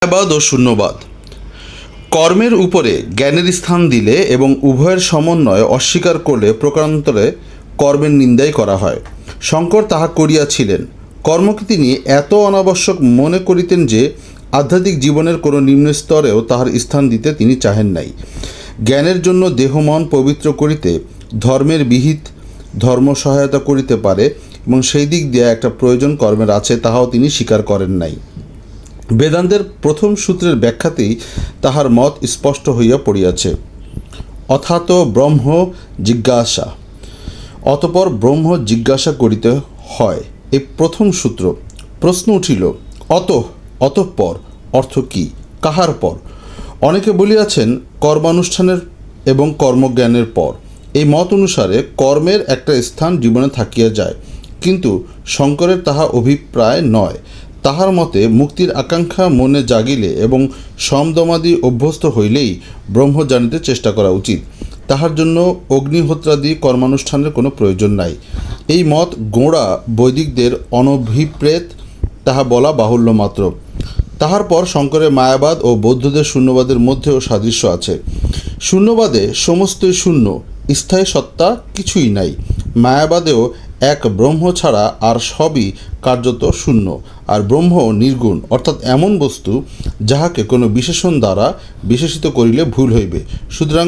মায়াবাদ ও শূন্যবাদ। কর্মের উপরে জ্ঞানের স্থান দিলে এবং উভয়ের সমন্বয় অস্বীকার করলে প্রকারান্তরে কর্মের নিন্দাই করা হয়। শঙ্কর তাহা করিয়াছিলেন। কর্মকে তিনি এত অনাবশ্যক মনে করিতেন যে আধ্যাত্মিক জীবনের কোনো নিম্ন স্তরেও তাহার স্থান দিতে তিনি চাহেন নাই। জ্ঞানের জন্য দেহ মন পবিত্র করিতে ধর্মের বিহিত ধর্ম সহায়তা করিতে পারে এবং সেই দিক দিয়ে একটা প্রয়োজন কর্মের আছে, তাহাও তিনি স্বীকার করেন নাই। বেদান্তের প্রথম সূত্রের ব্যাখ্যাতেই তাহার মত স্পষ্ট হইয়া পড়িয়াছে। অথাত ব্রহ্ম জিজ্ঞাসা, অতপর ব্রহ্ম জিজ্ঞাসা করিতে হয়, এই প্রথম সূত্র। প্রশ্ন উঠিল, অতঃপর অর্থ কি, কাহার পর? অনেকে বলিয়াছেন কর্মানুষ্ঠানের এবং কর্মজ্ঞানের পর। এই মত অনুসারে কর্মের একটা স্থান জীবনে থাকিয়া যায়, কিন্তু শঙ্করের তাহা অভিপ্রায় নয়। তাহার মতে মুক্তির আকাঙ্ক্ষা মনে জাগিলে এবং সমদমাদি অভ্যস্ত হইলেই ব্রহ্ম জানিতে চেষ্টা করা উচিত। তাহার জন্য অগ্নিহোত্রাদি কর্মানুষ্ঠানের কোনো প্রয়োজন নাই। এই মত গোঁড়া বৈদিকদের অনভিপ্রেত, তাহা বলা বাহুল্য মাত্র। তাহার পর শঙ্করের মায়াবাদ ও বৌদ্ধদের শূন্যবাদের মধ্যেও সাদৃশ্য আছে। শূন্যবাদে সমস্তই শূন্য, স্থায়ী সত্তা কিছুই নাই। মায়াবাদেও এক ব্রহ্ম ছাড়া আর সবই কার্যত শূন্য, আর ব্রহ্ম নির্গুণ, অর্থাৎ এমন বস্তু যাহাকে কোনো বিশেষণ দ্বারা বিশেষিত করিলে ভুল হইবে। সুতরাং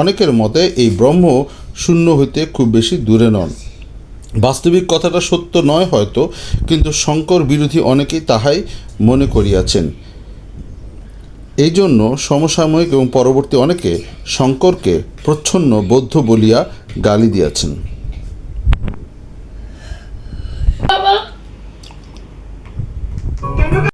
অনেকের মতে এই ব্রহ্ম শূন্য হইতে খুব বেশি দূরে নন। বাস্তবিক কথাটা সত্য নয় হয়তো, কিন্তু শঙ্কর বিরোধী অনেকেই তাহাই মনে করিয়াছেন। এই জন্য সমসাময়িক এবং পরবর্তী অনেকে শঙ্করকে প্রচ্ছন্ন বৌদ্ধ বলিয়া গালি দিয়াছেন।